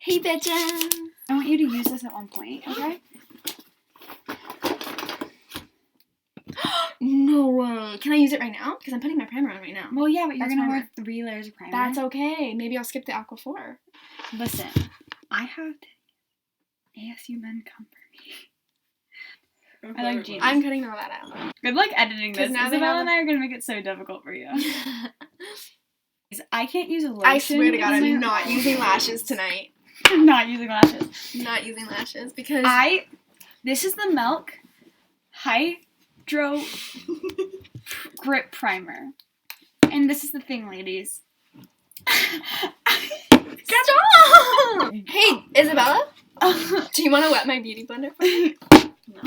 Hey, bitches. I want you to use this at one point, okay? No way. Can I use it right now? Because I'm putting my primer on right now. Well, yeah, but you're That's going to primer. wear 3 layers of primer. That's okay. Maybe I'll skip the Aqua 4. Listen, I have ASU men come for me. I like jeans. I'm cutting all that out. Good luck editing this. Now they Isabella have and I are going to make it so difficult for you. I can't use a lotion. I swear to God, on I'm my- not using lashes tonight. Not using lashes. Not using lashes because This is the Milk Hydro Grip Primer. And this is the thing, ladies. Stop! Hey, Isabella, do you want to wet my beauty blender for me? No.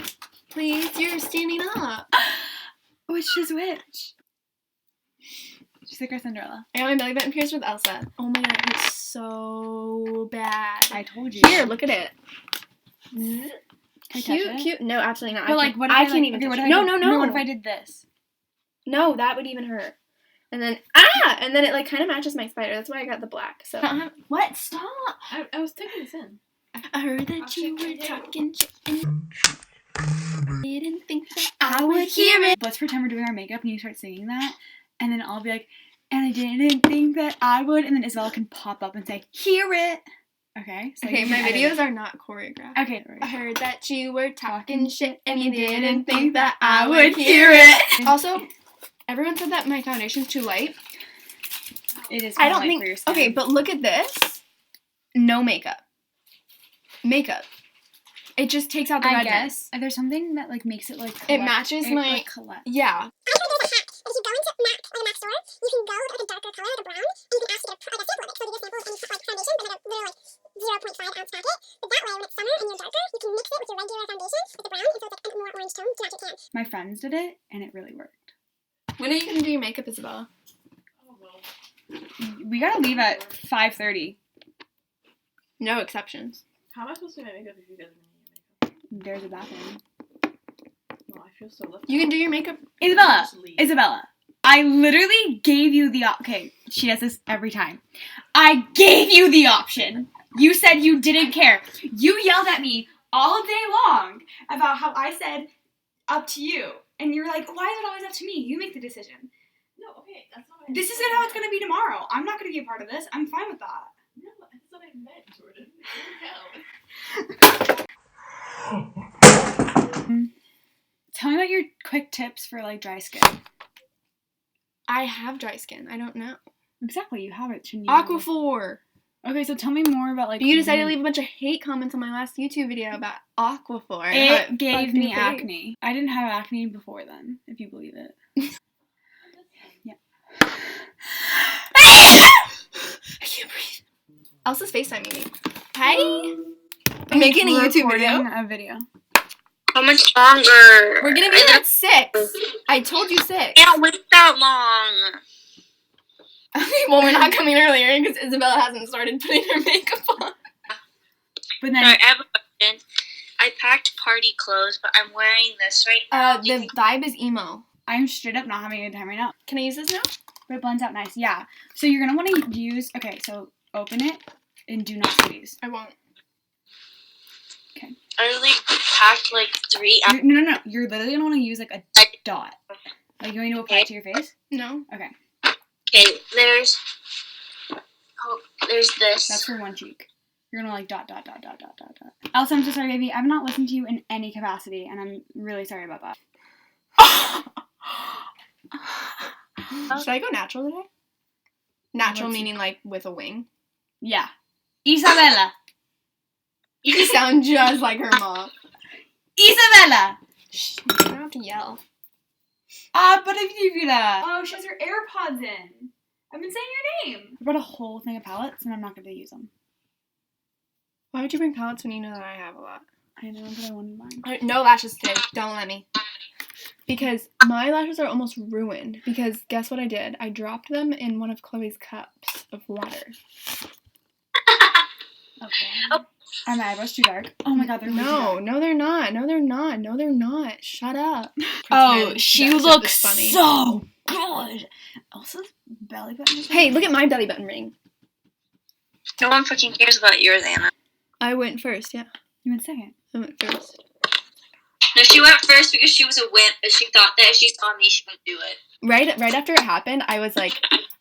Please, you're standing up. Which is which? She's like our Cinderella. I got my belly button pierced with Elsa. Oh my God, it hurts so bad. I told you. Here, look at it. Can I touch Cute, it? cute. No, absolutely not. But like, what if I can't even. okay, what touch if it. I No, did, no, no. What if I did this? No, that would even hurt. And then and then it like kind of matches my spider. That's why I got the black. So what? Stop! I was taking this in. I heard that you were talking shit. Didn't think that I would hear it. Let's pretend we're doing our makeup and you start singing that, and then I'll be like, and I didn't think that I would, and then Isabella can pop up and say, hear it. Okay. So Okay, you my can edit videos it. are not choreographed. Okay. I heard that you were talking shit and you didn't think that I would hear it. Also, everyone said that my foundation's too light. It is. I don't light think. For your skin. Okay, but look at this. No makeup. Makeup. It just takes out the I redness. guess there's something that like makes it like It matches my. like collect. Yeah. If you go into MAC or the MAC store, you can go with like a darker color, like a brown, and you can ask to get like a sample of it. So you get samples and you put like foundation, but like a little like 0.5 ounce packet. But that way, when it's summer and you're darker, you can mix it with your regular foundation with the brown, and so it's like a more orange tone to match your tan. My friends did it, and it really worked. When are you gonna do your makeup, Isabella? Oh, well. We gotta leave at 5:30. No exceptions. How am I supposed to do my makeup if you guys are doing your makeup? There's a bathroom. No, I feel so left You out. can do your makeup. Isabella, Just leave. Isabella, I literally gave you the okay, she does this every time. I gave you the option. You said you didn't care. You yelled at me all day long about how I said up to you. And you're like, why is it always up to me? You make the decision. No, okay, that's not what I This isn't how it's gonna be tomorrow. I'm not gonna be a part of this. I'm fine with that. No, that's what I meant, Jordan. Tell me about your quick tips for like dry skin. I have dry skin. I don't know. Exactly, you have it. Shouldn't you? have it? Aquaphor. Okay, so tell me more about like. But you decided to leave a bunch of hate comments on my last YouTube video about Aquaphor. and how It gave fucked me your face. acne. I didn't have acne before then, if you believe it. Yeah. I can't breathe. Elsa's FaceTiming me. Hi. I'm making a YouTube video. A video. How much longer? We're gonna be there at 6. I told you 6. Can't wait that long. Well, we're not coming earlier because Isabella hasn't started putting her makeup on. But then Alright, I have a question. I packed party clothes, but I'm wearing this right now. The vibe is emo. I'm straight up not having a good time right now. Can I use this now? But it blends out nice. Yeah. So you're gonna want to use. Okay, so open it and do not squeeze. I won't. I only packed like 3 out. No. You're literally gonna want to use like a dot. Like you want me to apply it to your face? No. Okay. Okay, there's this. That's for one cheek. You're gonna like dot. Elsa, I'm so sorry, baby. I've not listened to you in any capacity, and I'm really sorry about that. Should I go natural today? Natural What's- meaning like with a wing. Yeah. Isabella. You sound just like her mom. Isabella. Shh, you don't have to yell. But oh, she has her AirPods in. I've been saying your name. I brought a whole thing of palettes, and I'm not going to use them. Why would you bring palettes when you know that I have a lot? I know, but I wanted mine. No lashes today. Don't let me. Because my lashes are almost ruined. Because guess what I did? I dropped them in one of Chloe's cups of water. Okay. Are my eyebrows too dark? Oh my god, they're way too dark. No, they're not. No, they're not. No, they're not. Shut up. Oh, Pretend she that stuff looks is funny. so good. Elsa's belly button is Hey, look at my belly button ring. No one fucking cares about yours, Anna. I went first, yeah. You went second. I went first. No, she went first because she was a wimp, but she thought that if she saw me, she would do it. Right after it happened, I was like,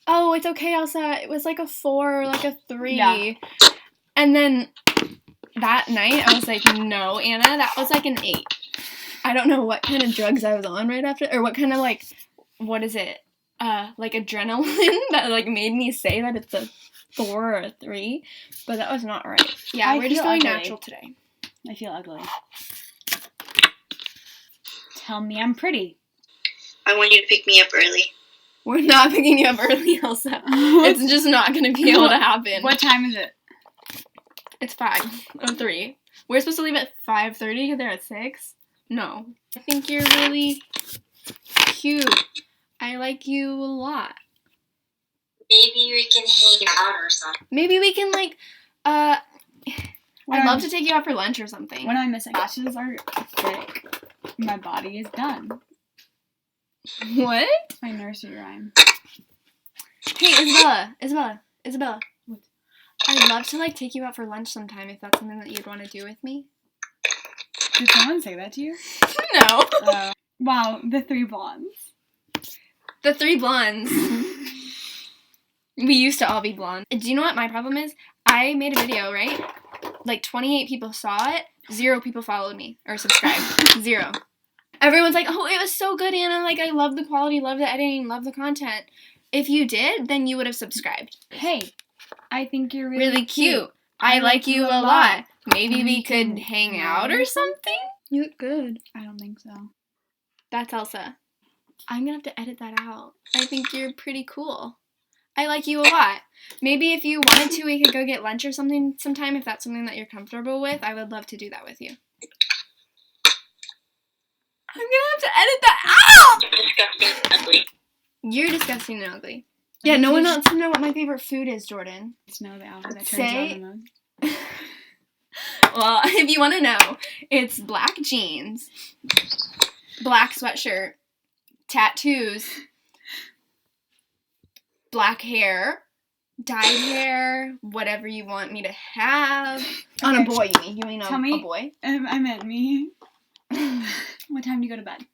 oh, it's okay, Elsa. It was like a 4 or like a 3. Yeah. And then that night, I was like, no, Anna, that was like an 8. I don't know what kind of drugs I was on right after, or what kind of like, what is it? Like adrenaline that like made me say that it's a 4 or a 3, but that was not right. Yeah, I we're just feel going ugly. natural today. I feel ugly. Tell me I'm pretty. I want you to pick me up early. We're not picking you up early, Elsa. It's just not going to be able to happen. What time is it? It's 5:03. We're supposed to leave at 5:30 because they're at 6? No. I think you're really cute. I like you a lot. Maybe we can hang out or something. Maybe we can like, I'd love to take you out for lunch or something. When I'm missing lashes are thick. My body is done. What? My nursery rhyme. Hey, Isabella. What? I'd love to like take you out for lunch sometime if that's something that you'd want to do with me. Did someone say that to you? No. Wow, the 3 blondes. The 3 blondes. We used to all be blonde. Do you know what my problem is? I made a video, right? Like 28 people saw it. 0 people followed me or subscribed. 0. Everyone's like, oh, it was so good, Anna. Like, I love the quality, love the editing, love the content. If you did, then you would have subscribed. Hey, I think you're Really cute. I like you a lot. Maybe we could hang out or something? You look good. I don't think so. That's Elsa. I'm gonna have to edit that out. I think you're pretty cool. I like you a lot. Maybe if you wanted to, we could go get lunch or something sometime. If that's something that you're comfortable with, I would love to do that with you. I'm gonna have to edit that out! Disgusting and ugly. You're disgusting and ugly. Yeah, no one wants to know what my favorite food is, Jordan. It's no the outfit that turns Say- you on the most. Well, if you want to know, it's black jeans, black sweatshirt, tattoos, black hair, dyed hair, whatever you want me to have. On a Okay. boy, you mean Tell a me- boy? I meant me. What time do you go to bed?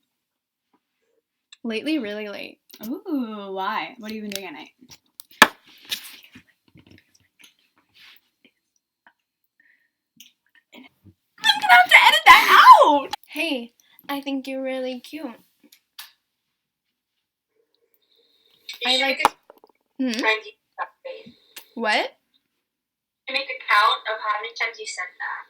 Lately, really late. Ooh, why? What have you been doing at night? I'm gonna have to edit that out! Hey, I think you're really cute. I like... Hmm? Times you said that phrase. What? Make a count of how many times you said that.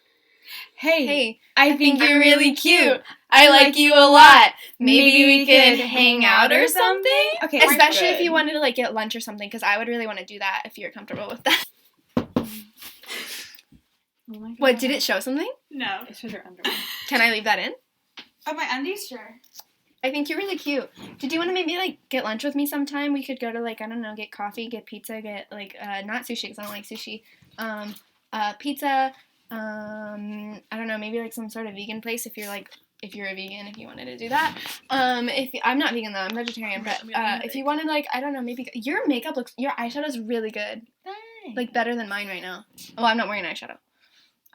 Hey, I think you're really cute. I like you a lot. Maybe we could hang out or something? Okay, Especially if good. you wanted to like get lunch or something, because I would really want to do that if you're comfortable with that. Oh my God. What, did it show something? No. It shows your underwear. Can I leave that in? Oh, my undies? Sure. I think you're really cute. Did you want to maybe like get lunch with me sometime? We could go to like, I don't know, get coffee, get pizza, get like, not sushi because I don't like sushi. Pizza, I don't know, maybe like some sort of vegan place if you're a vegan, if you wanted to do that. I'm not vegan though, I'm vegetarian, but if you wanted like, I don't know, maybe your eyeshadow's really good. Thanks. Like better than mine right now. Oh, I'm not wearing eyeshadow.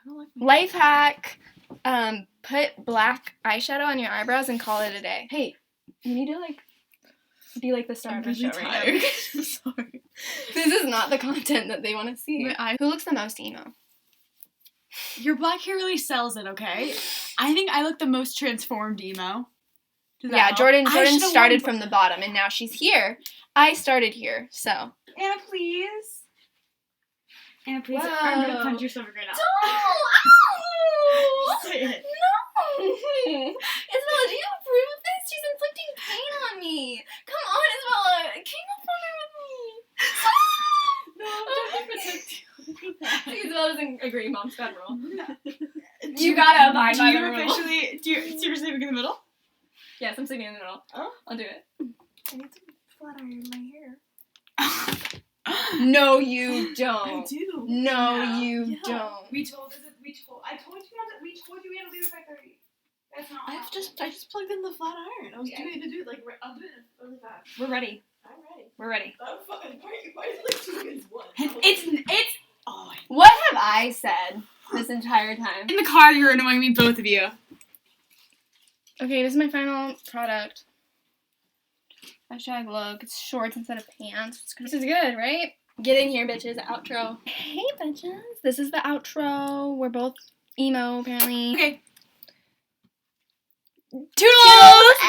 I don't like Life hack. Put black eyeshadow on your eyebrows and call it a day. Hey, you need to like be like the star of the show right now. I'm sorry. This is not the content that they want to see. Who looks the most emo? Your black hair really sells it, okay? I think I look the most transformed emo. Does that Yeah, help? Jordan I should've started worn- from the bottom and now she's here. I started here, so. Anna, please. Anna, please. Whoa. I'm gonna punch your stomach right now. Say it. No! Isabella, do you approve of this? She's inflicting pain on me. Come on, Isabella. King up on her with me. No, I'm See, Isabella doesn't agree. Mom's got a rule. Do You gotta abide do by you the rule. officially, do you seriously in the middle? Yes, I'm sleeping in the middle. Oh. I'll do it. I need to flat iron my hair. No, you don't. I do. No, Yeah. you Yeah. don't. I told you we had to leave at 5:30. That's not. I just plugged in the flat iron. I was Yeah. doing to do it like I'll do it really fast. We're ready. I'm ready. We're ready. I'm fine. Why is it like 2 against 1? It's Oh. What have I said this entire time? In the car, you're annoying me, both of you. Okay, this is my final product. Hashtag look. It's shorts instead of pants. This is good, right? Get in here, bitches. Outro. Hey, bitches. This is the outro. We're both emo, apparently. Okay. Toodles!